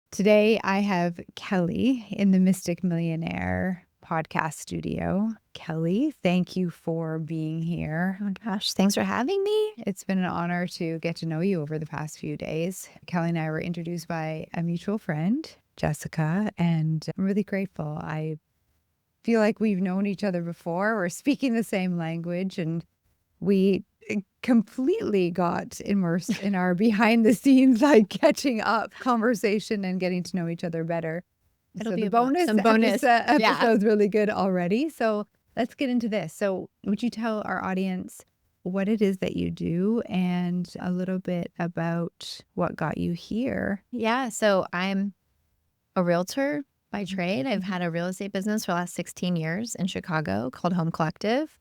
Today, I have Kelly in the Mystic Millionaire podcast studio. Kelly, thank you for being here. Oh my gosh, thanks for having me. It's been an honor to get to know you over the past few days. Kelly and I were introduced by a mutual friend, Jessica, and I'm really grateful. I feel like we've known each other before. We're speaking the same language, and we completely got immersed in our behind the scenes, like catching up conversation and getting to know each other better. It'll So be the bonus some bonus. Yeah. episode's really good already. So let's get into this. So would you tell our audience what it is that you do and a little bit about what got you here? Yeah. So I'm a realtor by trade. I've had a real estate business for the last 16 years in Chicago called Home Collective.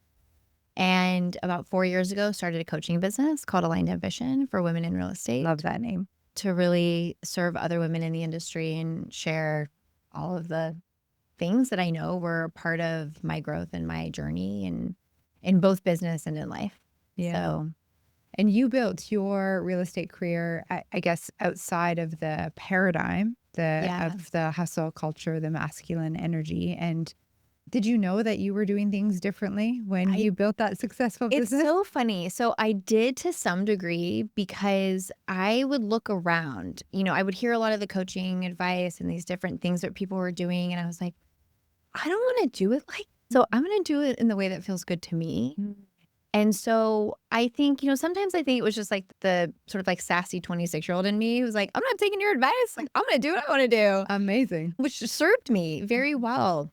And about 4 years ago, started a coaching business called Aligned Ambition for women in real estate Love that name. to really serve other women in the industry and share all of the things that I know were a part of my growth and my journey and in both business and in life. Yeah. So And you built your real estate career, I guess, outside of the paradigm Yeah. of the hustle culture, the masculine energy. And did you know that you were doing things differently when I you built that successful It's business? so funny. So I did to some degree because I would look around. I would hear a lot of the coaching advice and these different things that people were doing. And I was like, I don't want to do it like, so I'm going to do it in the way that feels good to me. Mm. And so I think, sometimes I think it was just like the sort of like sassy 26-year-old in me who was like, I'm not taking your advice. Like, I'm going to do what I want to do, Amazing. which served me very well.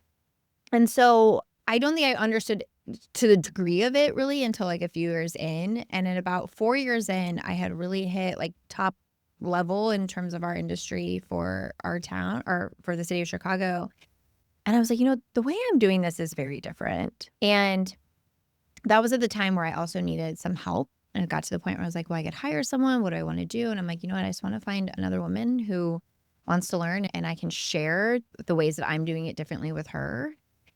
And so I don't think I understood to the degree of it really until like a few years in. And at about 4 years in, I had really hit like top level in terms of our industry for our town or for the city of Chicago. And I was like, the way I'm doing this is very different. And that was at the time where I also needed some help. And it got to the point where I was like, well, I could hire someone. What do I want to do? And I'm like, I just want to find another woman who wants to learn and I can share the ways that I'm doing it differently with her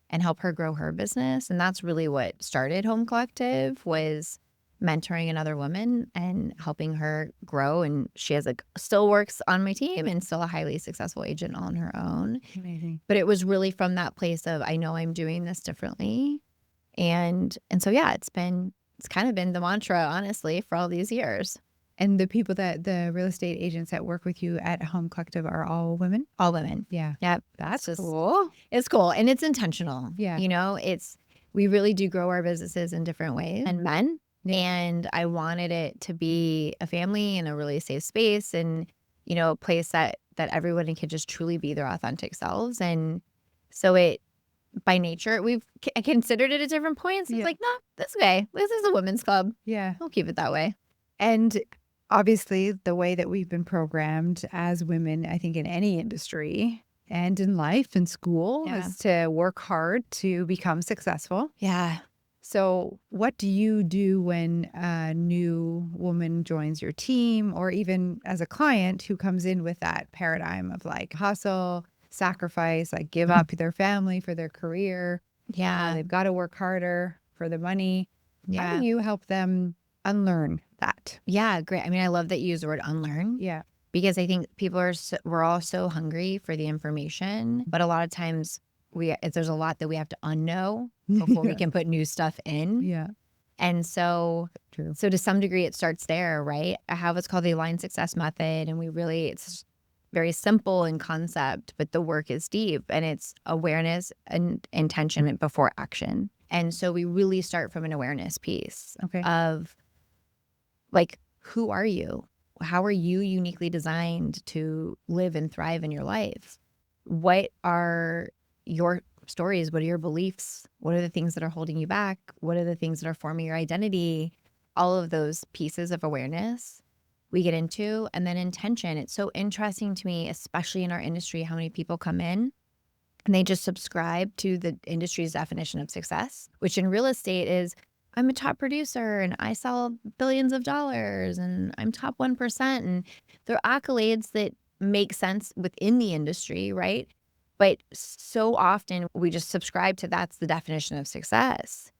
and help her grow her business. And that's really what started Home Collective, was mentoring another woman and helping her grow. And she still works on my team and still a highly successful agent on her own. Amazing. But it was really from that place of, I know I'm doing this differently. And so, yeah, it's kind of been the mantra, honestly, for all these years. And the real estate agents that work with you at Home Collective are all women? All women. Yeah. Yep. That's just cool. It's cool. And it's intentional. Yeah. We really do grow our businesses in different ways and men. And I wanted it to be a family and a really safe space and, a place that everyone could just truly be their authentic selves. And so by nature, I considered it at different points. It's like, no, this way. This is a women's club. Yeah. We'll keep it that way. And obviously, the way that we've been programmed as women, I think in any industry and in life and school, is to work hard to become successful. Yeah. So what do you do when a new woman joins your team, or even as a client who comes in with that paradigm of like hustle, sacrifice, like give up their family for their career? Yeah. They've got to work harder for the money. Yeah. How do you help them unlearn that? Yeah, great. I mean, I love that you use the word unlearn. Yeah. Because I think we're all so hungry for the information, but a lot of times there's a lot that we have to unknow before we can put new stuff in. Yeah. And so, True. So to some degree, it starts there, right? I have what's called the Aligned Success Method, and it's very simple in concept, but the work is deep, and it's awareness and intention before action. And so we really start from an awareness piece of like, who are you? How are you uniquely designed to live and thrive in your life? What are your stories? What are your beliefs? What are the things that are holding you back? What are the things that are forming your identity? All of those pieces of awareness we get into. And then intention. It's so interesting to me, especially in our industry, how many people come in and they just subscribe to the industry's definition of success, which in real estate is, I'm a top producer and I sell billions of dollars and I'm top 1%. And they're accolades that make sense within the industry, right? But so often we just subscribe to that's the definition of success.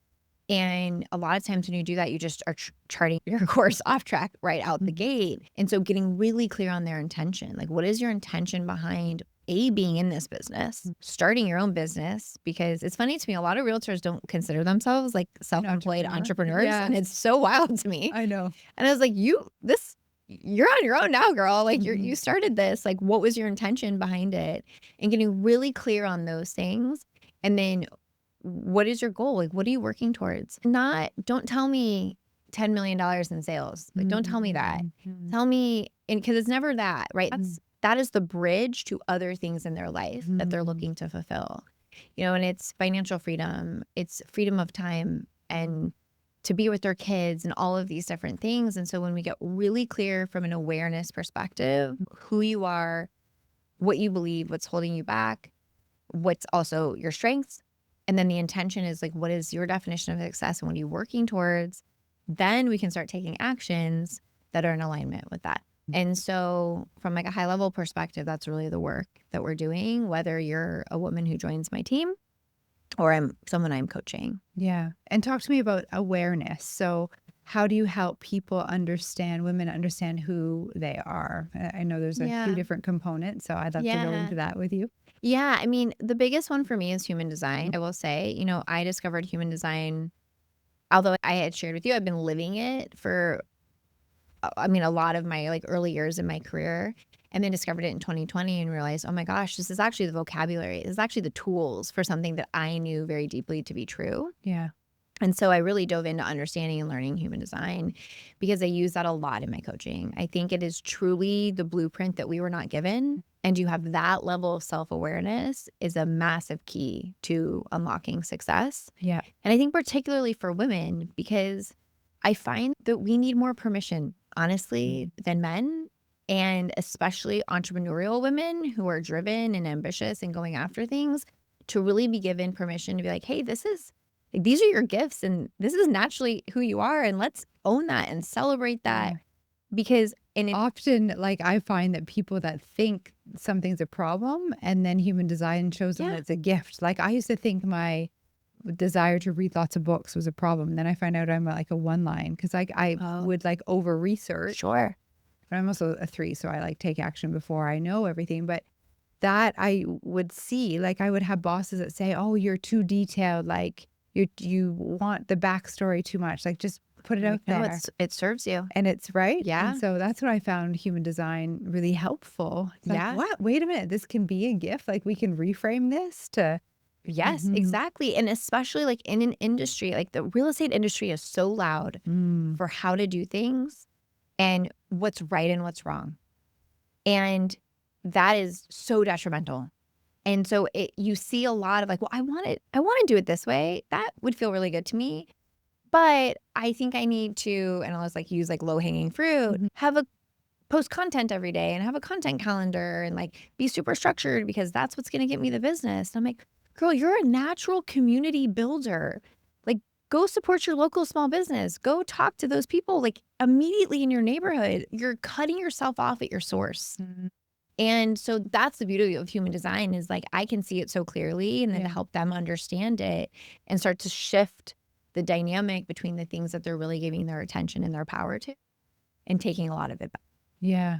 And a lot of times when you do that, you just are charting your course off track right out the gate. And so getting really clear on their intention, like what is your intention behind being in this business, starting your own business? Because it's funny to me, a lot of realtors don't consider themselves like self-employed entrepreneurs. Yeah. And it's so wild to me. I know. And I was like, you're on your own now, girl. Like you started this. Like, what was your intention behind it? And getting really clear on those things. And then what is your goal? Like, what are you working towards? Don't tell me $10 million in sales. Like, don't tell me that. Tell me, and because it's never that, right? That is the bridge to other things in their life that they're looking to fulfill. And it's financial freedom, it's freedom of time and to be with their kids and all of these different things. And so when we get really clear from an awareness perspective, who you are, what you believe, what's holding you back, what's also your strengths, and then the intention is like, what is your definition of success and what are you working towards? Then we can start taking actions that are in alignment with that. And so from like a high level perspective, that's really the work that we're doing, whether you're a woman who joins my team or I'm someone I'm coaching. Yeah. And talk to me about awareness. So how do you help women understand who they are? I know there's a few different components, so I'd love to go into that with you. Yeah. I mean, the biggest one for me is human design. I will say, I discovered human design, although I had shared with you, I've been living it for, a lot of my like early years in my career, and then discovered it in 2020 and realized, oh my gosh, this is actually the vocabulary. This is actually the tools for something that I knew very deeply to be true. Yeah. And so I really dove into understanding and learning human design because I use that a lot in my coaching. I think it is truly the blueprint that we were not given. And you have that level of self-awareness is a massive key to unlocking success. Yeah. And I think particularly for women, because I find that we need more permission, honestly, than men. And especially entrepreneurial women who are driven and ambitious and going after things, to really be given permission to be like, hey, these are your gifts and this is naturally who you are. And let's own that and celebrate that. Because often, like, I find that people that think something's a problem and then human design shows them that it's a gift. Like, I used to think my desire to read lots of books was a problem. Then I find out I'm like a one line because I would like over research. Sure. But I'm also a 3, so I like take action before I know everything. But that I would see, like, I would have bosses that say, oh, you're too detailed. Like, you want the backstory too much. Like, just put it out there. No, it serves you. And it's right. Yeah. And so that's what I found human design really helpful. It's like, what? Wait a minute. This can be a gift. Like, we can reframe this to. Yes, exactly. And especially like in an industry, like the real estate industry is so loud for how to do things and what's right and what's wrong. And that is so detrimental. And so you see a lot of like, well, I want to do it this way. That would feel really good to me. But I think I need to, and I'll just use low hanging fruit, have a post content every day and have a content calendar and like be super structured because that's what's going to get me the business. And I'm like, girl, you're a natural community builder. Like, go support your local small business. Go talk to those people like immediately in your neighborhood. You're cutting yourself off at your source. And so that's the beauty of human design is like, I can see it so clearly and then help them understand it and start to shift the dynamic between the things that they're really giving their attention and their power to and taking a lot of it back. Yeah.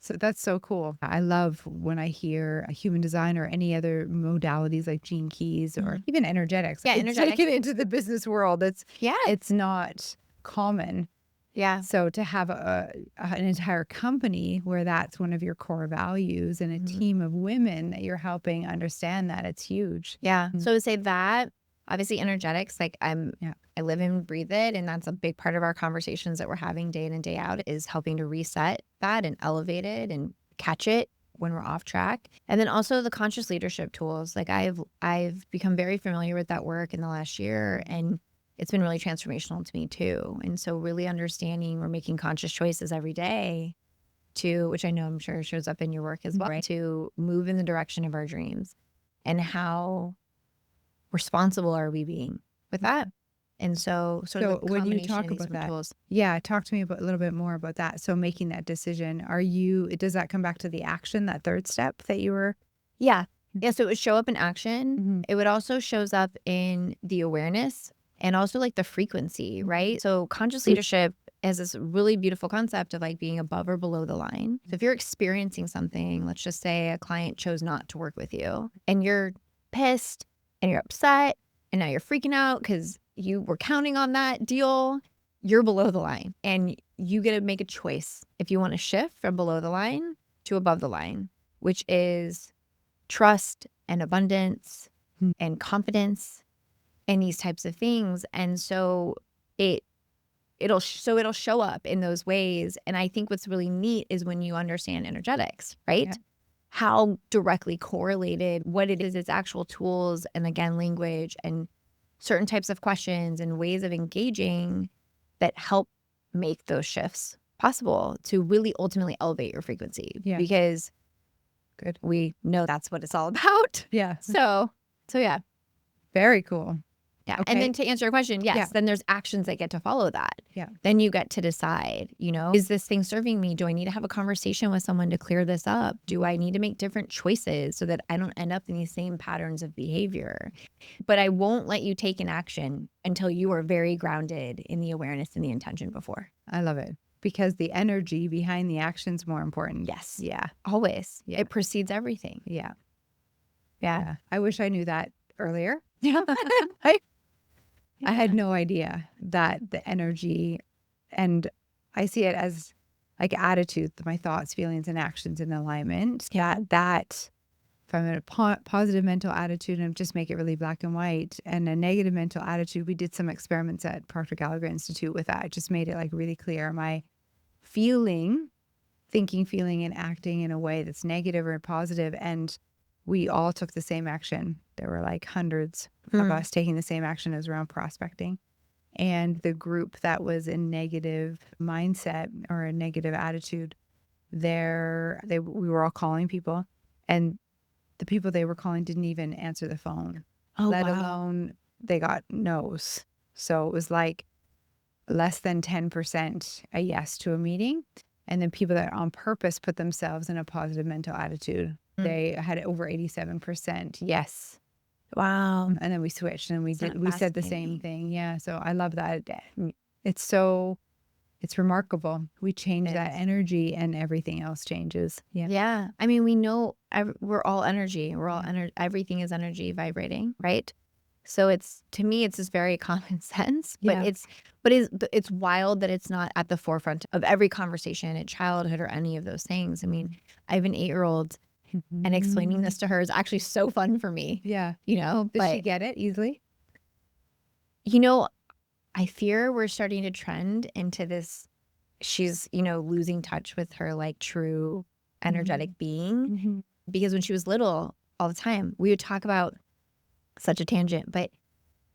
So that's so cool. I love when I hear a human design or any other modalities like gene keys or even energetics. Yeah, energetics. Take it into the business world. It's not common. Yeah. So to have an entire company where that's one of your core values and a team of women that you're helping understand that, it's huge. Yeah. So to say that, obviously energetics, like I live and breathe it. And that's a big part of our conversations that we're having day in and day out is helping to reset that and elevate it and catch it when we're off track. And then also the conscious leadership tools. Like I've become very familiar with that work in the last year and it's been really transformational to me too. And so really understanding we're making conscious choices every day which I know I'm sure shows up in your work as well, right? To move in the direction of our dreams and how responsible are we being with that? And so when you talk about that, tools. Talk to me a little bit more about that. So making that decision, does that come back to the action, that third step that you were? Yeah. So it would show up in action. It would also shows up in the awareness and also like the frequency, right? So conscious leadership is this really beautiful concept of like being above or below the line. So if you're experiencing something, let's just say a client chose not to work with you and you're pissed and you're upset and now you're freaking out because you were counting on that deal, you're below the line and you get to make a choice if you want to shift from below the line to above the line, which is trust and abundance and confidence and these types of things. And so it'll show up in those ways. And I think what's really neat is when you understand energetics, right? Yeah. How directly correlated what it is, its actual tools, and again, language and certain types of questions and ways of engaging that help make those shifts possible to really ultimately elevate your frequency. Yeah. Because Good. we know that's what it's all about. Yeah. So yeah. Very cool. Yeah. Okay. And then to answer your question, yes, Yeah. then there's actions that get to follow that. Yeah. Then you get to decide, is this thing serving me? Do I need to have a conversation with someone to clear this up? Do I need to make different choices so that I don't end up in these same patterns of behavior? But I won't let you take an action until you are very grounded in the awareness and the intention before. I love it because the energy behind the action's more important. Yes. Yeah. Always. Yeah. It precedes everything. Yeah. Yeah. I wish I knew that earlier. Yeah. I had no idea that the energy, and I see it as like attitude, my thoughts, feelings, and actions in alignment. Yeah. That if I'm in a positive mental attitude and just make it really black and white, and a negative mental attitude, we did some experiments at Proctor Gallagher Institute with that. It just made it like really clear. My thinking, feeling, and acting in a way that's negative or positive, and we all took the same action. There were like hundreds of us taking the same action as around prospecting. And the group that was in negative mindset or a negative attitude, we were all calling people, and the people they were calling didn't even answer the phone, let alone they got no's. So it was like less than 10% a yes to a meeting. And then people that on purpose put themselves in a positive mental attitude, they had over 87% yes. Wow. And then we switched and we said the same fascinating? thing. Yeah. So I love that. It's remarkable. We change that energy and everything else changes. Yeah. Yeah. I mean, we know we're all energy. We're all everything is energy vibrating, right? So to me, it's just very common sense, but Yeah. it's wild that it's not at the forefront of every conversation at childhood or any of those things. I mean, I have an 8-year-old and explaining this to her is actually so fun for me. Yeah. Does Does she get it easily? I fear we're starting to trend into this. She's, losing touch with her like true energetic being, because when she was little, all the time we would talk about such a tangent, but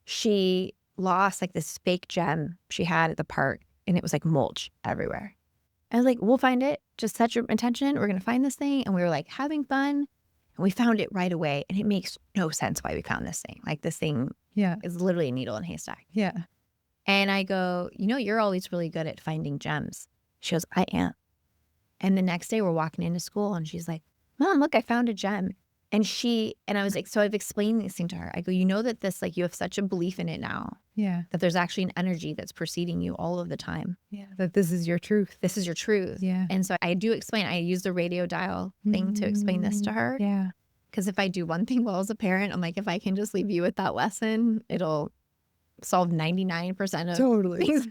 she lost like this fake gem she had at the park and it was like mulch everywhere. I was like, we'll find it. Just set your intention. We're going to find this thing. And we were like having fun and we found it right away. And it makes no sense why we found this thing. Like this thing is literally a needle in a haystack. Yeah. And I go, you're always really good at finding gems. She goes, I am. And the next day we're walking into school and she's like, Mom, look, I found a gem. And I was like, so I've explained this thing to her. I go, that this, like, you have such a belief in it now. Yeah. That there's actually an energy that's preceding you all of the time. Yeah. That this is your truth. This is your truth. Yeah. And so I do explain, I use the radio dial thing to explain this to her. Yeah. Because if I do one thing well as a parent, I'm like, if I can just leave you with that lesson, it'll solve 99% of Totally. things.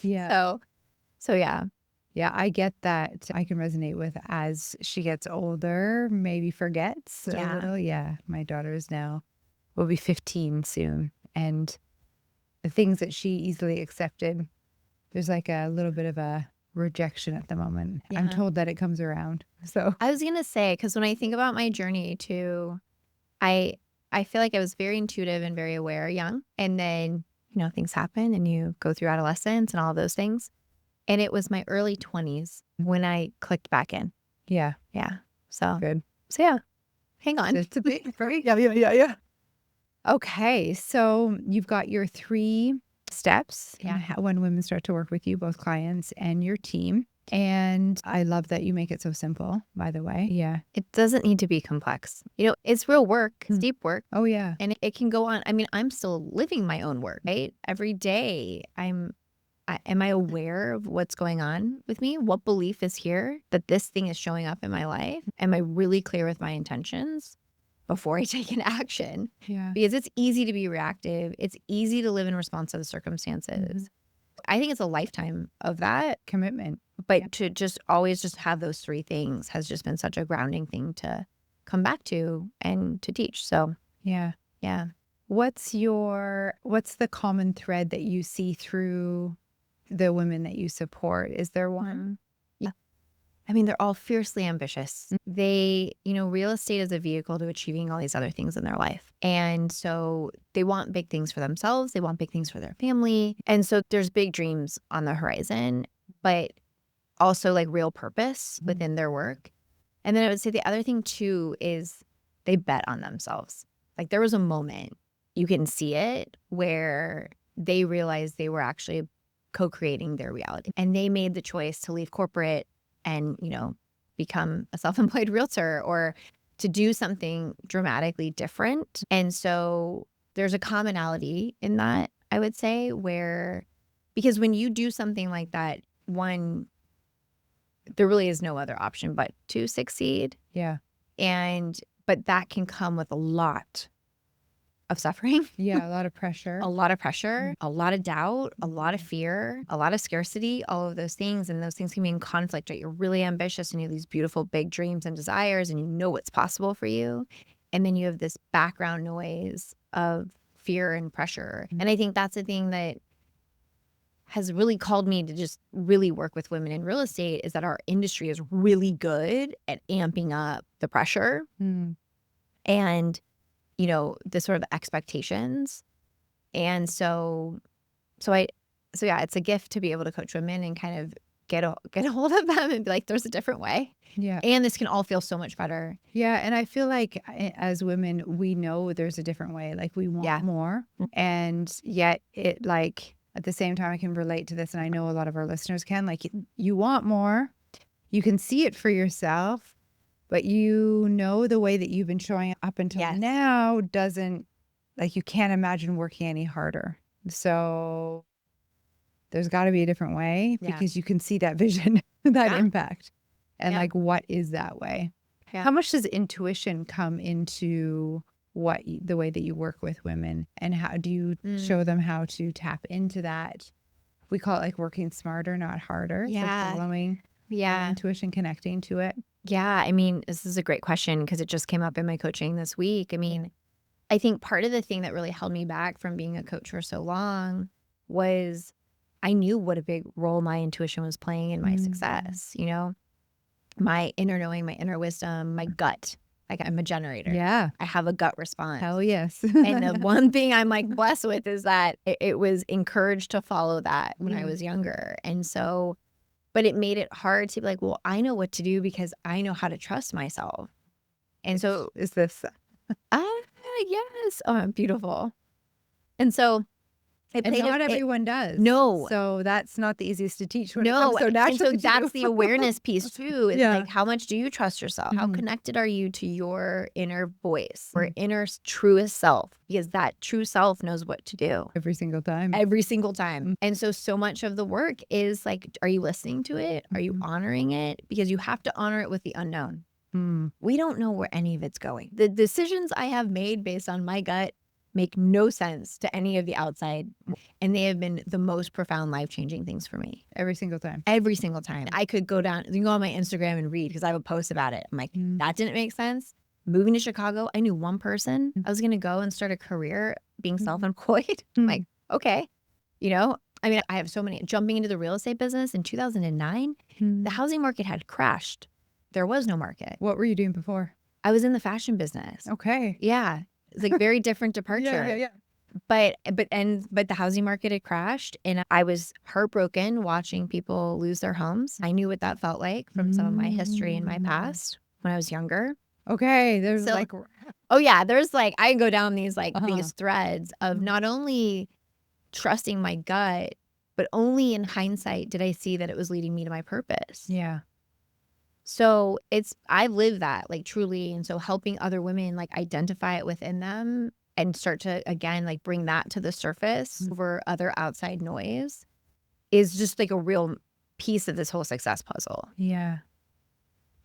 Yeah. So yeah. Yeah, I get that. I can resonate with as she gets older, maybe forgets a little. Yeah, my daughter will be 15 soon. And the things that she easily accepted, there's like a little bit of a rejection at the moment. Yeah. I'm told that it comes around. So I was going to say, because when I think about my journey too, I feel like I was very intuitive and very aware young. And then, things happen and you go through adolescence and all those things. And it was my early 20s when I clicked back in. yeah. Yeah. So Good. So yeah. Hang on. It's a bit right. Yeah. Okay. So you've got your 3 steps Yeah. when women start to work with you, both clients and your team. And I love that you make it so simple, by the way. Yeah. It doesn't need to be complex. It's real work. It's deep work. Oh, yeah. And it can go on. I mean, I'm still living my own work, right? Every day am I aware of what's going on with me? What belief is here that this thing is showing up in my life? Am I really clear with my intentions before I take an action? Yeah. Because it's easy to be reactive. It's easy to live in response to the circumstances. I think it's a lifetime of that. Commitment. But to just always just have those three things has just been such a grounding thing to come back to and to teach. So Yeah. yeah. What's the common thread that you see through the women that you support? Is there one? Yeah. I mean, they're all fiercely ambitious. They, real estate is a vehicle to achieving all these other things in their life. And so they want big things for themselves. They want big things for their family. And so there's big dreams on the horizon, but also like real purpose within their work. And then I would say the other thing too is they bet on themselves. Like there was a moment, you can see it, where they realized they were actually co-creating their reality. And they made the choice to leave corporate and, become a self-employed realtor or to do something dramatically different. And so there's a commonality in that, I would say, because when you do something like that, one, there really is no other option but to succeed. Yeah. But that can come with a lot of suffering. Yeah. A lot of pressure. A lot of pressure, a lot of doubt, a lot of fear, a lot of scarcity, all of those things. And those things can be in conflict, right? You're really ambitious and you have these beautiful big dreams and desires and you know what's possible for you. And then you have this background noise of fear and pressure. And I think that's the thing that has really called me to just really work with women in real estate is that our industry is really good at amping up the pressure and, the sort of expectations. And so yeah, it's a gift to be able to coach women and kind of get a hold of them and be like, there's a different way. Yeah. And this can all feel so much better. Yeah. And I feel like as women, we know there's a different way. Like we want more. And yet it at the same time, I can relate to this. And I know a lot of our listeners can. Like you want more. You can see it for yourself. But the way that you've been showing up until now doesn't, you can't imagine working any harder. So there's got to be a different way because you can see that vision, that impact. And what is that way? Yeah. How much does intuition come into the way that you work with women? And how do you show them how to tap into that? We call it working smarter, not harder. Yeah. So following intuition, connecting to it. Yeah. I mean, this is a great question because it just came up in my coaching this week. I mean, I think part of the thing that really held me back from being a coach for so long was I knew what a big role my intuition was playing in my success, my inner knowing, my inner wisdom, my gut. I'm a generator. Yeah. I have a gut response. Hell yes. And the one thing I'm blessed with is that it was encouraged to follow that when I was younger. And so, but it made it hard to be like, well, I know what to do because I know how to trust myself. And so is this? Yes. Oh, beautiful. And so not everyone does. No. So that's not the easiest to teach. No. So and so that's the awareness piece too. It's how much do you trust yourself? How Mhm. connected are you to your inner voice or inner truest self? Because that true self knows what to do. Every single time. Every single time. And so much of the work is are you listening to it? Are you honoring it? Because you have to honor it with the unknown. We don't know where any of it's going. The decisions I have made based on my gut make no sense to any of the outside. And they have been the most profound life-changing things for me. Every single time. Every single time. I could go on my Instagram and read because I have a post about it. I'm like, that didn't make sense. Moving to Chicago, I knew one person. I was going to go and start a career being self-employed. I'm like, okay. I mean, I have so many. Jumping into the real estate business in 2009, the housing market had crashed. There was no market. What were you doing before? I was in the fashion business. Okay. Yeah. It's very different departure. Yeah. But the housing market had crashed and I was heartbroken watching people lose their homes. I knew what that felt like from some of my history in my past when I was younger. Okay. There's oh yeah, there's I can go down these these threads of not only trusting my gut, but only in hindsight did I see that it was leading me to my purpose. Yeah. So I've lived that, like, truly. And so helping other women, like, identify it within them and start to, again, like, bring that to the surface over other outside noise is just like a real piece of this whole success puzzle. Yeah.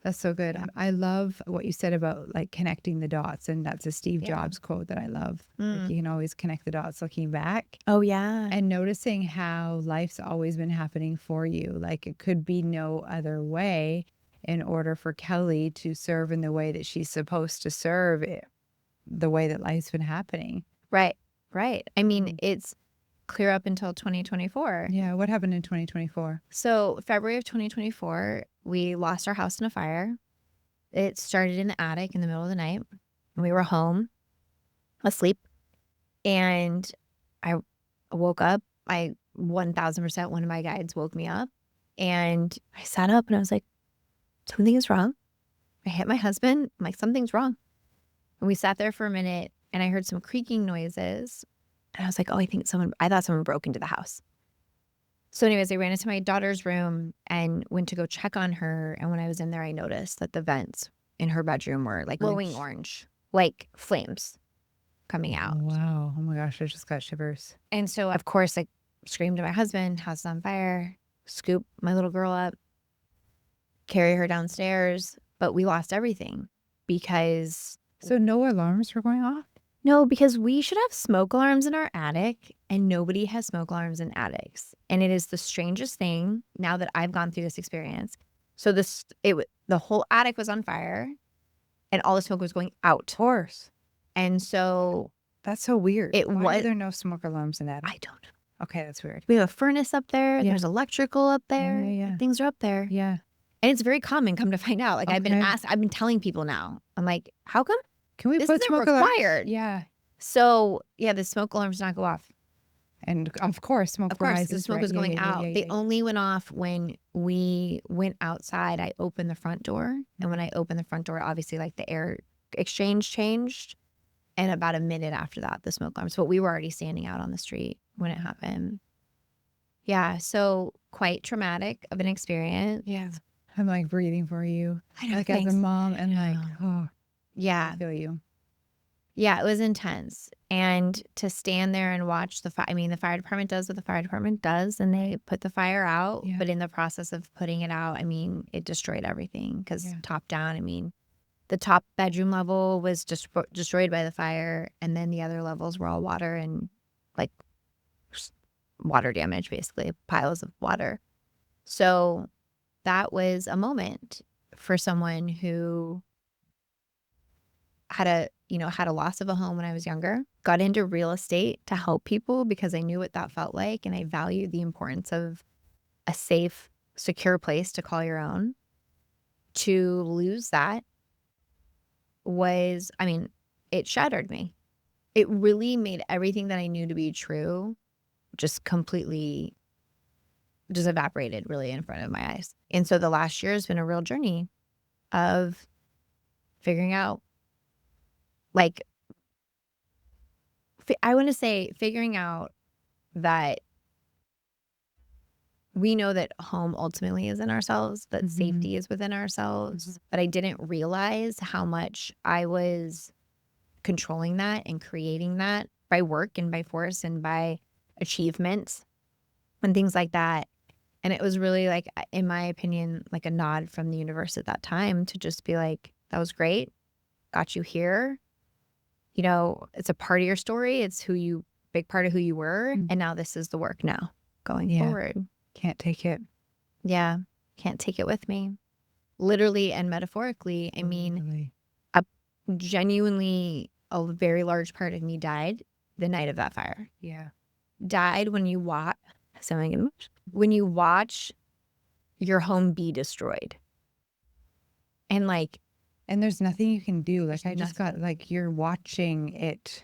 That's so good. Yeah. I love what you said about like connecting the dots. And that's a Steve Yeah. Jobs quote that I love. Like, Mm. you can always connect the dots looking back Oh, yeah. and noticing how life's always been happening for you. Like it could be no other way in order for Kelly to serve in the way that she's supposed to serve it, the way that life's been happening. Right. Right. I mean, it's clear up until 2024. Yeah. What happened in 2024? So February of 2024, we lost our house in a fire. It started in the attic in the middle of the night. We were home, asleep, and I woke up. 1000%, one of my guides woke me up, and I sat up and I was like, something is wrong. I hit my husband. I'm like, something's wrong. And we sat there for a minute and I heard some creaking noises. And I was like, oh, I thought someone broke into the house. So anyways, I ran into my daughter's room and went to go check on her. And when I was in there, I noticed that the vents in her bedroom were like glowing orange, like flames coming out. Wow. Oh my gosh. I just got shivers. And so, of course, I screamed to my husband, house is on fire, scoop my little girl up, carry her downstairs. But we lost everything because So no alarms were going off? no, because we should have smoke alarms in our attic and nobody has smoke alarms in attics. And it is the strangest thing now that I've gone through this experience. So the whole attic was on fire and all the smoke was going out. Of course. And so That's so weird. It Why are was- there no smoke alarms in that? I don't know. Okay, that's weird. We have a furnace up there. Yeah. There's electrical up there. yeah. Things are up there. Yeah. And it's very common, come to find out. Like I've been Okay. asked, I've been telling people now. I'm like, how come? Can we This put isn't smoke required. alarms? Yeah. So yeah, the smoke alarms did not go off. And of course, smoke Of course, the rises, smoke right? was Yeah, going yeah, yeah, out. yeah, They yeah. only went off when we went outside. I opened the front door. And when I opened the front door, obviously like the air exchange changed. And about a minute after that, the smoke alarms. But we were already standing out on the street when it happened. Yeah. So quite traumatic of an experience. Yeah. I'm like breathing for you. I know, Like as a thanks. mom and like, oh, Yeah. I feel you. Yeah, it was intense. And to stand there and watch the fire, I mean, the fire department does what the fire department does and they put the fire out. Yeah. But in the process of putting it out, I mean, it destroyed everything because Yeah. top down, I mean, the top bedroom level was just destroyed by the fire. And then the other levels were all water and like water damage, basically, piles of water. So that was a moment for someone who had a loss of a home when I was younger, got into real estate to help people because I knew what that felt like. And I valued the importance of a safe, secure place to call your own. To lose that was, I mean, it shattered me. It really made everything that I knew to be true just completely just evaporated really in front of my eyes. And so the last year has been a real journey of figuring out, like, I want to say figuring out that we know that home ultimately is in ourselves, that safety is within ourselves. But I didn't realize how much I was controlling that and creating that by work and by force and by achievements and things like that. And it was really like, in my opinion, like a nod from the universe at that time to just be like, that was great. Got you here. You know, it's a part of your story. It's big part of who you were. And now this is the work now going forward. Can't take it. Yeah. Can't take it with me. Literally and metaphorically. I mean, Really. genuinely a very large part of me died the night of that fire. Yeah. Died when you watch your home be destroyed. And like, And there's nothing you can do. Like There's I just got like you're watching it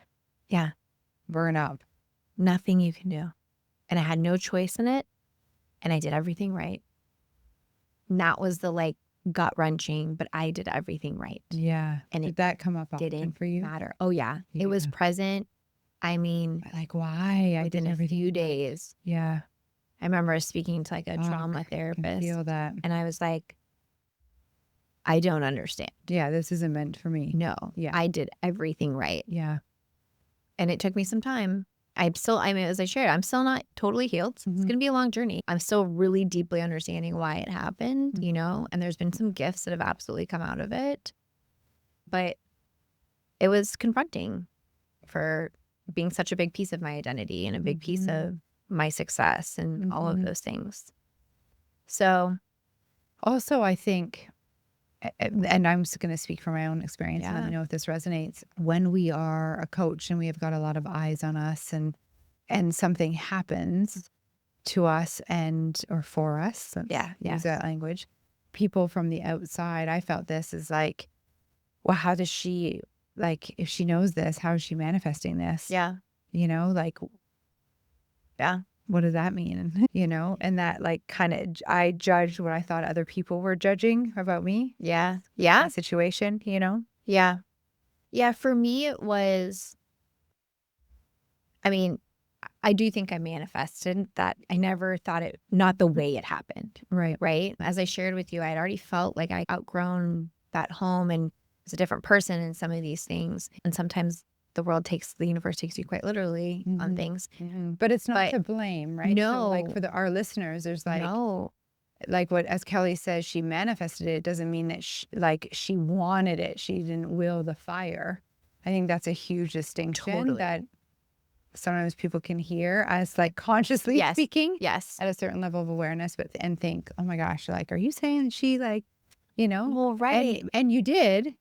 yeah, burn up. nothing you can do. And I had no choice in it. And I did everything right. And that was the like gut wrenching, but I did everything right. Yeah. And Did it that come up often didn't for you? matter. Oh yeah. It was Yeah. present. I mean, Like why? I did within a everything. few days. Yeah. I remember speaking to like a Oh, trauma I can therapist, feel that. and I was like, I don't understand. Yeah, this isn't meant for me. No, Yeah. I did everything right. Yeah. And it took me some time. I mean, as I shared, I'm still not totally healed. It's Mhm. going to be a long journey. I'm still really deeply understanding why it happened, you know, and there's been some gifts that have absolutely come out of it. But it was confronting for being such a big piece of my identity and a big piece of my success and all of those things. So, Also, I think, and I'm just going to speak from my own experience and let me yeah, know if this resonates. When we are a coach and we have got a lot of eyes on us and something happens to us or for us, let's yeah, use that language, people from the outside, I felt this is like, well, how does she, like, if she knows this, how is she manifesting this? yeah, You know, like, yeah, what does that mean? You know, and that like kind of, I judged what I thought other people were judging about me, yeah, yeah, my situation, you know? yeah. Yeah, for me, it was, I mean, I do think I manifested that. I never thought it, not the way it happened, Right. right? As I shared with you, I had already felt like I outgrown that home and was a different person in some of these things. And sometimes the universe takes you quite literally on things. But it's not But to blame, right? So like no, for our listeners, there's no, like what, as Kelly says, she manifested it. It doesn't mean that she wanted it. She didn't will the fire. I think that's a huge distinction totally. that sometimes people can hear as like consciously Yes, speaking yes. at a certain level of awareness, but and think, oh my gosh, like, are you saying that she like, you know, Well, right. and you did,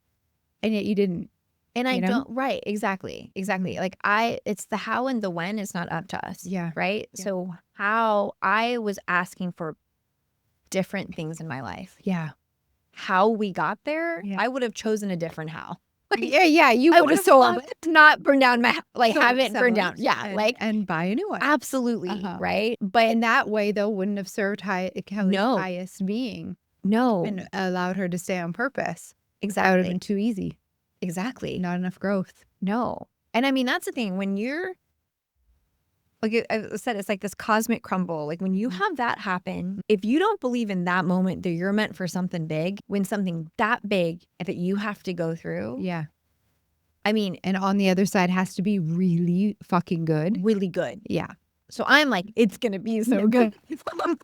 and yet you didn't, And I you know? don't, right, exactly, exactly. Like it's the how and the when is not up to us, Yeah. right? Yeah. So how I was asking for different things in my life. Yeah. How we got there, Yeah. I would have chosen a different how. Yeah. You I would would have have sold loved it. to not burn down my like have it Sell burned down. it Yeah, like and buy a new one. absolutely, Uh-huh. right? But And that way, though, wouldn't have served Kelly's no, highest being no, and allowed her to stay on purpose. That would have exactly, been too easy. exactly, Not enough growth. no. And I mean that's the thing when you're like I said, it's like this cosmic crumble. Like when you have that happen, if you don't believe in that moment that you're meant for something big, when something that big that you have to go through, Yeah. I mean, And on the other side has to be really fucking good. really good. Yeah. So I'm like, it's gonna be so good.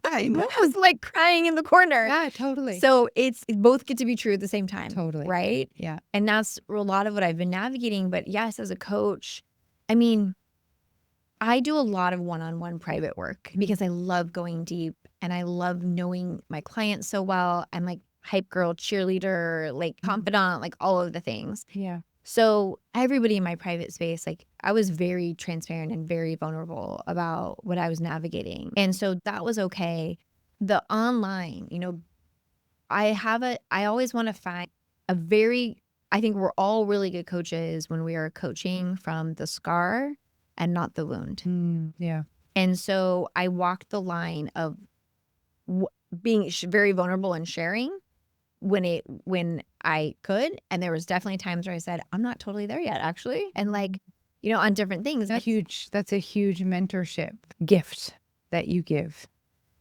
I was like crying in the corner. Yeah, totally. So it both get to be true at the same time. Totally. Right. Yeah. And that's a lot of what I've been navigating. But yes, as a coach, I mean, I do a lot of one-on-one private work because I love going deep and I love knowing my clients so well. I'm like hype girl, cheerleader, like confidant, like all of the things. Yeah. So everybody in my private space, like I was very transparent and very vulnerable about what I was navigating. And so that was okay. The online, you know, I always want to find I think we're all really good coaches when we are coaching from the scar and not the wound. Yeah. And so I walked the line of being very vulnerable and sharing when I could. And there was definitely times where I said, I'm not totally there yet, actually. And like, you know, on different things. That's a huge mentorship gift that you give.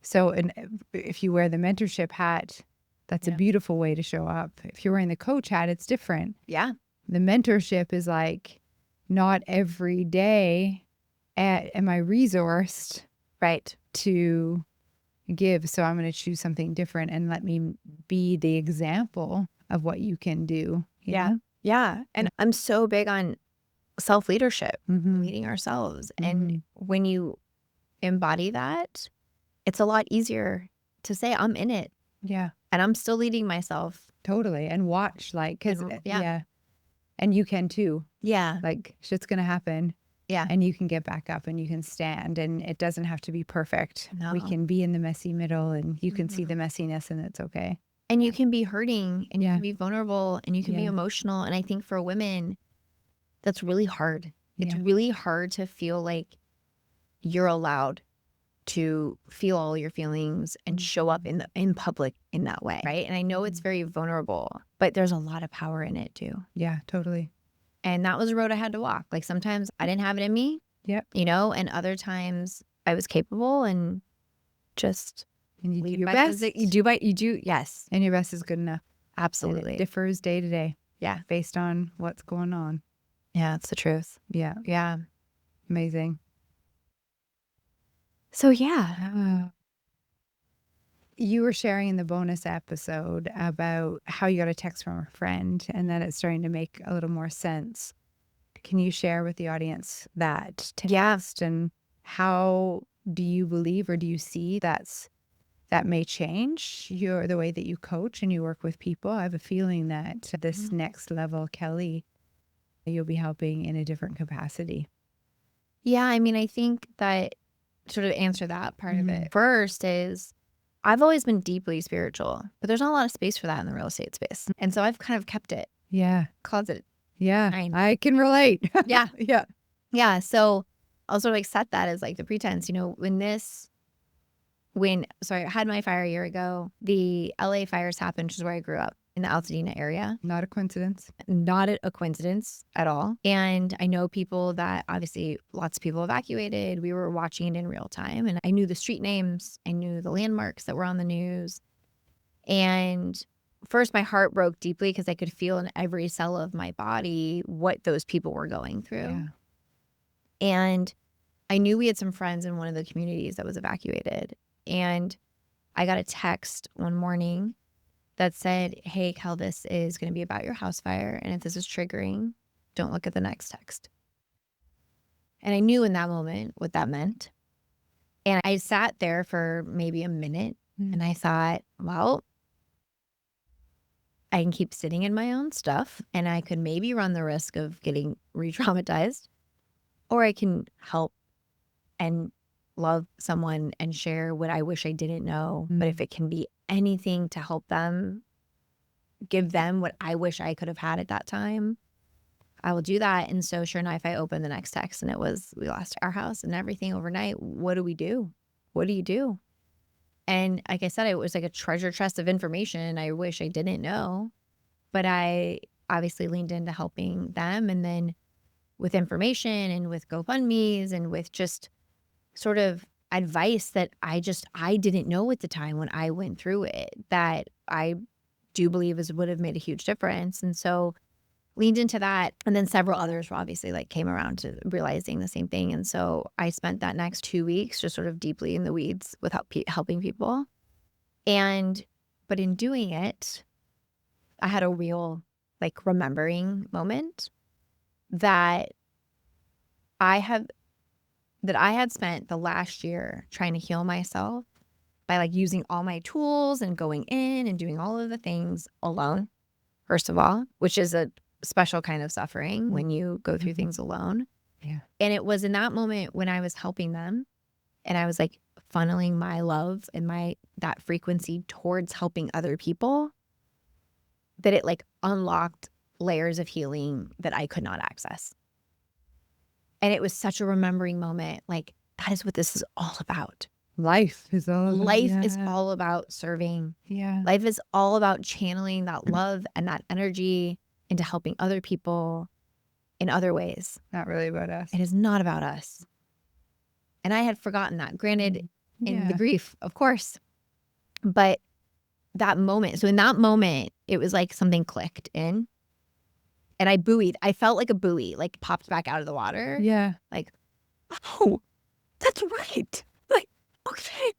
So, and if you wear the mentorship hat, that's a beautiful way to show up. If you're wearing the coach hat, it's different. Yeah. The mentorship is like, not every day am I resourced Right. to give. So I'm going to choose something different and let me be the example of what you can do. you Yeah. know? Yeah. And I'm so big on self-leadership, Mhm. leading ourselves. And when you embody that, it's a lot easier to say, I'm in it Yeah, and I'm still leading myself. totally. And watch, like, because, Yeah. yeah. And you can too. Yeah. Like, shit's going to happen. Yeah. And you can get back up and you can stand, and it doesn't have to be perfect. No. We can be in the messy middle and you can see the messiness, and it's okay. And you can be hurting and you Yeah. can be vulnerable and you can be Yeah. emotional. And I think for women, that's really hard. It's Yeah. really hard to feel like you're allowed to feel all your feelings and show up in public in that way, right? And I know it's very vulnerable, but there's a lot of power in it too. Yeah, totally. And that was a road I had to walk. Like sometimes I didn't have it in me, Yep. you know, and other times I was capable and just And you do lead your by best. you do. Yes, And your best is good enough. And absolutely. it differs day to day. Yeah. Based on what's going on. Yeah, it's the truth. Yeah. Yeah. Amazing. So yeah. You were sharing in the bonus episode about how you got a text from a friend and that it's starting to make a little more sense. Can you share with the audience that text and how do you believe or do you see that may change the way that you coach and you work with people? I have a feeling that this next level, Kelly, you'll be helping in a different capacity. Yeah, I mean, I think that sort of answer that part of it first is I've always been deeply spiritual, but there's not a lot of space for that in the real estate space. And so I've kind of kept it Yeah. closeted. Yeah. Fine. I can relate. Yeah. Yeah. Yeah. So I'll sort of like set that as like the pretense, you know, so I had my fire a year ago, the LA fires happened, which is where I grew up in the Altadena area. Not a coincidence. Not a coincidence at all. And I know people that obviously lots of people evacuated. We were watching it in real time and I knew the street names. I knew the landmarks that were on the news. And first my heart broke deeply because I could feel in every cell of my body what those people were going through. Yeah. And I knew we had some friends in one of the communities that was evacuated. And I got a text one morning that said, hey, Kel, this is going to be about your house fire. And if this is triggering, don't look at the next text. And I knew in that moment what that meant. And I sat there for maybe a minute and I thought, well, I can keep sitting in my own stuff and I could maybe run the risk of getting re-traumatized, or I can help and love someone and share what I wish I didn't know. But if it can be anything to help them, give them what I wish I could have had at that time, I will do that. And so sure enough, I opened the next text and it was, we lost our house and everything overnight. What do we do? What do you do? And like I said, it was like a treasure chest of information I wish I didn't know, but I obviously leaned into helping them. And then with information and with GoFundMe's and with just sort of advice that I didn't know at the time when I went through it, that I do believe would have made a huge difference. And so leaned into that. And then several others were obviously like came around to realizing the same thing. And so I spent that next 2 weeks just sort of deeply in the weeds with helping people. But in doing it, I had a real like remembering moment that I had spent the last year trying to heal myself by like using all my tools and going in and doing all of the things alone, first of all, which is a special kind of suffering when you go through things alone. Yeah. And it was in that moment when I was helping them and I was like funneling my love and that frequency towards helping other people, that it like unlocked layers of healing that I could not access. And it was such a remembering moment. Like, that is what this is all about. Life is all about serving. Yeah. Life is all about channeling that love and that energy into helping other people in other ways. Not really about us. It is not about us. And I had forgotten that, granted, in the grief, of course. But that moment, so in that moment, it was like something clicked in. And I buoyed. I felt like a buoy, like popped back out of the water. Yeah. Like, oh, that's right. Like, okay.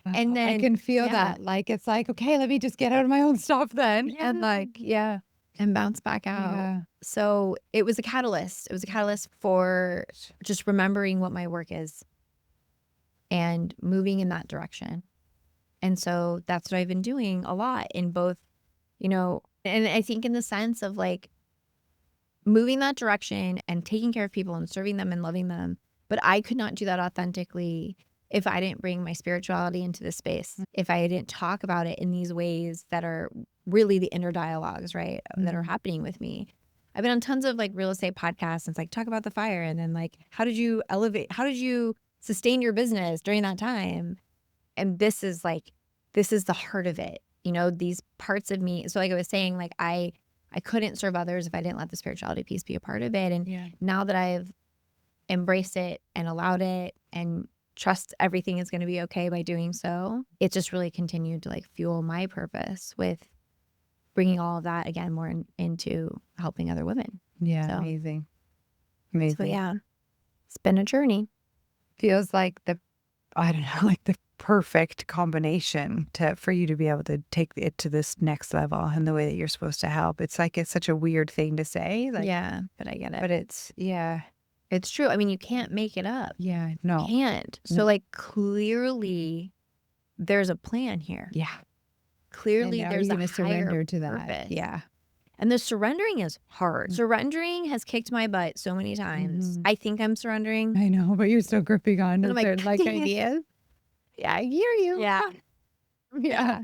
And then I can feel that. Like, it's like, okay, let me just get out of my own stuff then. Yeah. And like, and bounce back out. Yeah. So it was a catalyst. It was a catalyst for just remembering what my work is and moving in that direction. And so that's what I've been doing a lot in both, and I think in the sense of like moving that direction and taking care of people and serving them and loving them. But I could not do that authentically if I didn't bring my spirituality into this space, if I didn't talk about it in these ways that are really the inner dialogues, right, that are happening with me. I've been on tons of like real estate podcasts and it's like, talk about the fire. And then like, how did you sustain your business during that time? And this is the heart of it, these parts of me. So like I was saying, like I couldn't serve others if I didn't let the spirituality piece be a part of it. And now that I've embraced it and allowed it and trust everything is going to be okay by doing so. It just really continued to like fuel my purpose with bringing all of that again more into helping other women. Yeah. So- Amazing. So Amazing. yeah, it's been a journey. Feels like I don't know, like the perfect combination for you to be able to take it to this next level and the way that you're supposed to help. It's like, it's such a weird thing to say. Like, Yeah, but I get it. but it's, yeah. It's true. I mean, you can't make it up. Yeah. No. Can't. So like clearly there's a plan here. Yeah. Clearly And now there's you're a going to higher surrender to that. purpose. Yeah. And the surrendering is hard. Surrendering has kicked my butt so many times. I think I'm surrendering. I know, but you're still gripping on to And I'm like, certain like ideas. Yeah, I hear you. Yeah. Yeah.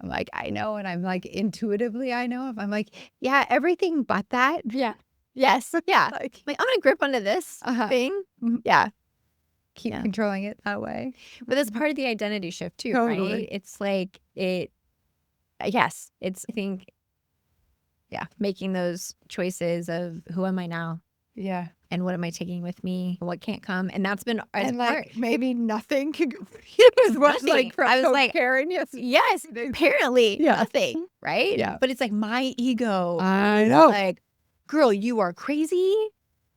I'm like, I know. And I'm like, intuitively, I know. If I'm like, yeah, everything but that. Yeah. Yes. Yeah. Like, Like, I'm going to grip onto this thing. Mhm. Yeah. keep Yeah. controlling it that way. But that's part of the identity shift too, Totally. right? It's like yes, it's, I think, yeah, making those choices of who am I now Yeah. and what am I taking with me, what can't come. And that's been, it's And hard. like, maybe nothing could go as much Nothing. like from I was Coach like, Karen. Yes. Yes, apparently Yeah. nothing, right? Yeah. But it's like my ego. I know. Like, girl, you are crazy.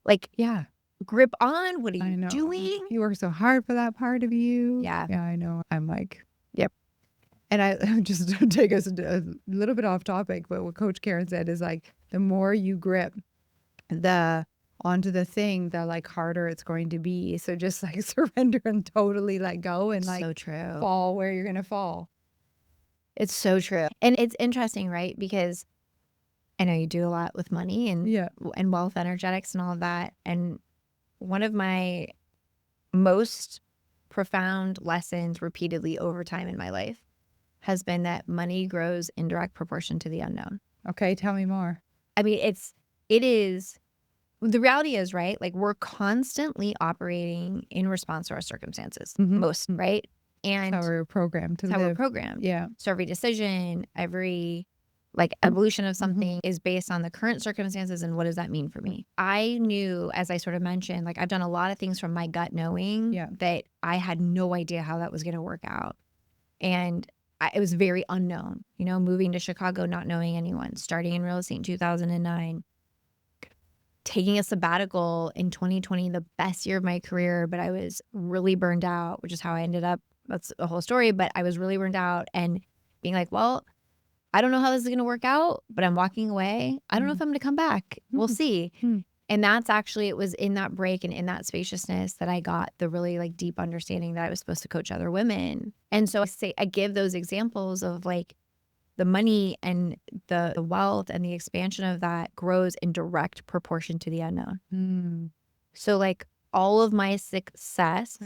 Like, Yeah. grip on. What are I you know. doing? You work so hard for that part of you. Yeah. Yeah, I know. I'm like, yep. And I just to take us a little bit off topic, but what Coach Karen said is like, the more you grip onto the thing, the like harder it's going to be. So just like surrender and totally let go and like So true. fall where you're going to fall. It's so true. And it's interesting, right? Because I know you do a lot with money and Yeah. and wealth energetics and all of that. And one of my most profound lessons repeatedly over time in my life has been that money grows in direct proportion to the unknown. Okay. Tell me more. I mean, the reality is, right? Like, we're constantly operating in response to our circumstances, most, right? And That's how we're programmed to that's how we're live. programmed. Yeah. So every decision, every like evolution of something is based on the current circumstances and what does that mean for me? I knew, as I sort of mentioned, like I've done a lot of things from my gut knowing that I had no idea how that was going to work out. And it was very unknown, you know, moving to Chicago, not knowing anyone, starting in real estate in 2009, taking a sabbatical in 2020, the best year of my career, but I was really burned out, which is how I ended up. That's a whole story, but I was really burned out and being like, well, I don't know how this is going to work out, but I'm walking away. I don't know if I'm going to come back. We'll see. And that's actually, it was in that break and in that spaciousness that I got the really like deep understanding that I was supposed to coach other women. And so I give those examples of like the money and the wealth and the expansion of that grows in direct proportion to the unknown. So like all of my success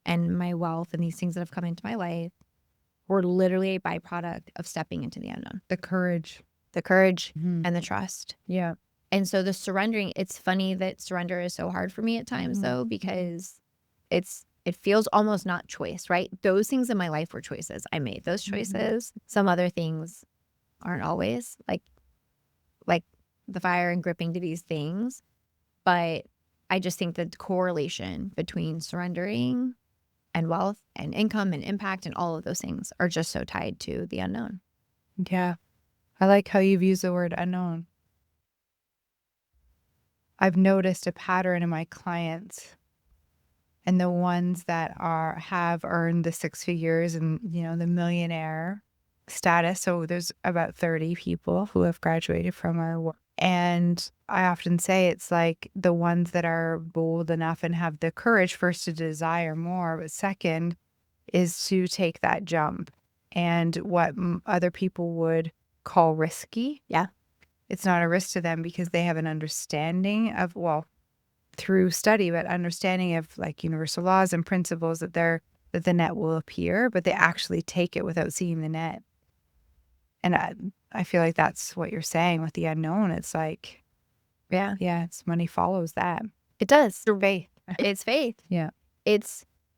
and my wealth and these things that have come into my life were literally a byproduct of stepping into the unknown. The courage. And the trust. Yeah. And so the surrendering, it's funny that surrender is so hard for me at times though, because it feels almost not choice, right? Those things in my life were choices. I made those choices. Some other things aren't always like the fire and gripping to these things. But I just think the correlation between surrendering and wealth and income and impact and all of those things are just so tied to the unknown. Yeah. I like how you've used the word unknown. I've noticed a pattern in my clients and the ones that have earned the 6 figures and, you know, the millionaire status. So there's about 30 people who have graduated from our work. And I often say it's like the ones that are bold enough and have the courage first to desire more, but second is to take that jump and what other people would call risky. Yeah. It's not a risk to them because they have an understanding of, well, through study, but understanding of like universal laws and principles that the net will appear, but they actually take it without seeing the net. And I feel like that's what you're saying with the unknown. It's like, yeah, it's money follows that. It does. Faith. It's faith. Yeah.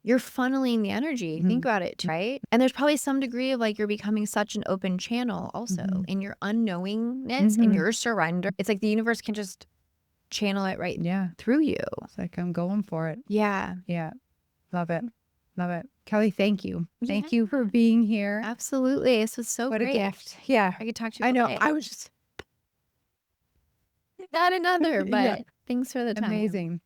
You're funneling the energy. Think about it, right? And there's probably some degree of like you're becoming such an open channel also in your unknowingness and your surrender. It's like the universe can just channel it right through you. It's like I'm going for it. Yeah. Yeah. Love it. Love it. Kelly, thank you. Thank Yeah. you for being here. Absolutely. This was so What great. a gift. Yeah. I could talk to you I all know. day. I was just Not another, but Yeah. thanks for the time. amazing.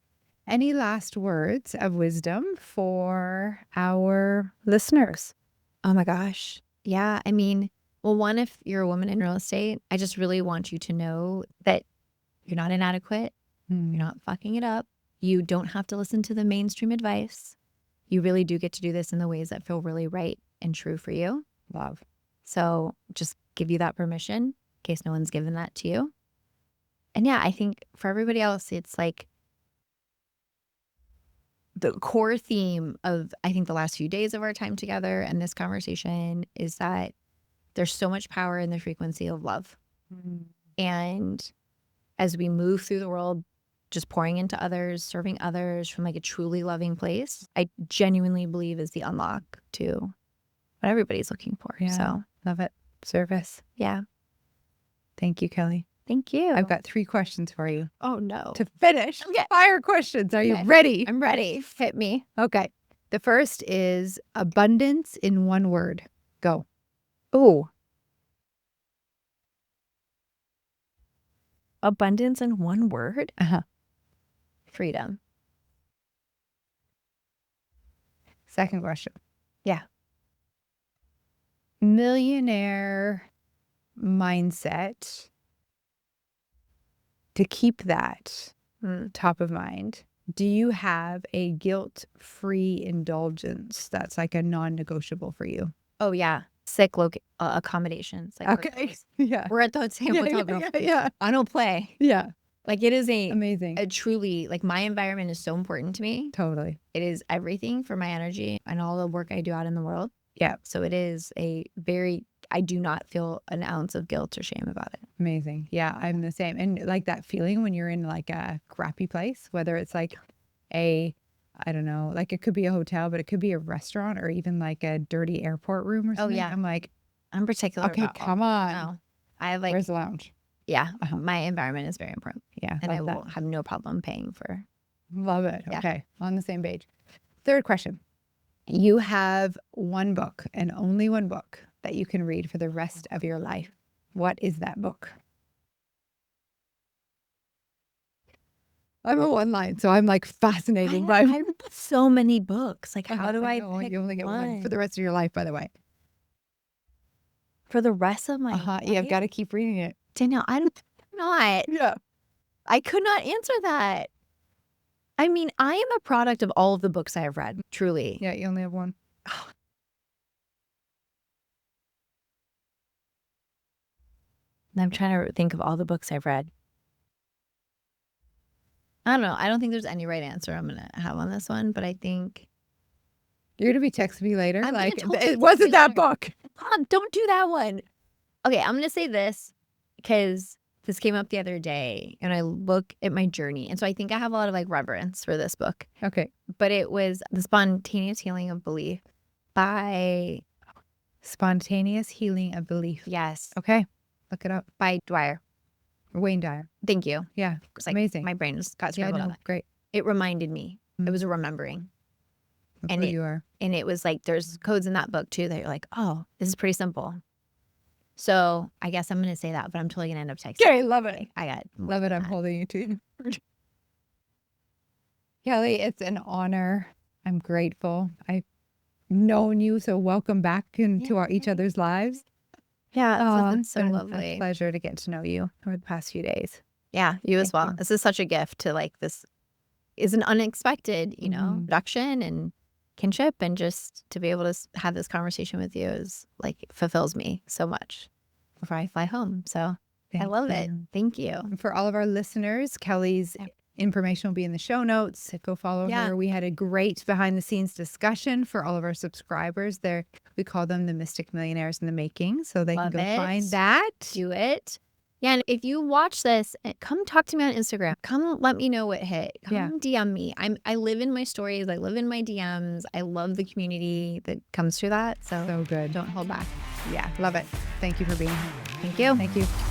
Any last words of wisdom for our listeners? Oh my gosh. Yeah. I mean, well, one, if you're a woman in real estate, I just really want you to know that you're not inadequate. You're not fucking it up. You don't have to listen to the mainstream advice. You really do get to do this in the ways that feel really right and true for you. Love. So just give you that permission in case no one's given that to you. And yeah, I think for everybody else, it's like the core theme of, I think, the last few days of our time together and this conversation is that there's so much power in the frequency of love. And as we move through the world, just pouring into others, serving others from like a truly loving place, I genuinely believe is the unlock to what everybody's looking for. Yeah. So Love it. Service. yeah. Thank you, Kelly. Thank you. I've got 3 questions for you Oh no. to finish. Okay. Fire questions. Are you Okay. ready? I'm ready. Hit me. Okay. The first is abundance in one word. Go. Oh. Abundance in one word? Uh-huh. Freedom. Second question. Yeah. Millionaire mindset. To keep that top of mind, do you have a guilt-free indulgence that's like a non-negotiable for you? Oh yeah. Sick accommodations. Like Okay. Yeah. we're at the same hotel girl. Yeah. I don't play. Yeah. Like it is Amazing. a truly, like my environment is so important to me. Totally. It is everything for my energy and all the work I do out in the world. Yeah. So it is I do not feel an ounce of guilt or shame about it. Amazing. Yeah, I'm the same. And like that feeling when you're in like a crappy place, whether it's like I don't know, like it could be a hotel, but it could be a restaurant or even like a dirty airport room or something. yeah. I'm like, I'm particular okay, about come on. No. I have like, Where's the lounge? yeah, Uh-huh. my environment is very important. Yeah. And I love will have no problem paying for. Love it. Yeah. Okay. On the same page. Third question. You have one book and only one book that you can read for the rest of your life. What is that book? I'm a one line, so I'm like fascinated by I read so many books. Like, how do I know, pick you only get one for the one? rest of your life, by the way. For the rest of my Uh-huh. life? Yeah, I've got to keep reading it. Danielle, I'm not. Yeah. I could not answer that. I mean, I am a product of all of the books I have read, truly. Yeah, you only have one. I'm trying to think of all the books I've read. I don't know. I don't think there's any right answer I'm going to have on this one, but I think. You're going to be texting me later. I'm gonna Like, totally it text wasn't you that later. book. Mom, don't do that one. Okay, I'm going to say this because this came up the other day and I look at my journey. And so I think I have a lot of like reverence for this book. Okay. But it was The Spontaneous Healing of Belief by, Spontaneous Healing of Belief. yes, Okay. Look it up. by Dwyer. Wayne Dyer. Thank you. Yeah. It's like Amazing. my brain just got Yeah, scrambled on no, that. great. It reminded me. Mm. It was a remembering. Look And where you are. And it was like, there's codes in that book too that you're like, oh, this is pretty simple. So I guess I'm going to say that, but I'm totally going to end up texting. Okay, love it. I got Love it. I'm holding you to. Kelly, it's an honor. I'm grateful. I've known you, so welcome back into each other's lives. Yeah, it's It's so been lovely. a pleasure to get to know you over the past few days. Yeah, you as Thank well. you. This is such a gift to like this is an unexpected, Mhm. production and kinship, and just to be able to have this conversation with you is like fulfills me so much before I fly home. So I Thank love it. you. Thank you. And for all of our listeners, Kelly's information will be in the show notes. Go follow Yeah. her. We had a great behind the scenes discussion for all of our subscribers. We call them the Mystic Millionaires in the Making. So they Love can go it. find that. Do it. Yeah, and if you watch this, come talk to me on Instagram. Come let me know what hit. Come Yeah. DM me. I live in my stories. I live in my DMs. I love the community that comes through that. So So good. don't hold back. Yeah, love it. Thank you for being here. Thank you. Thank you.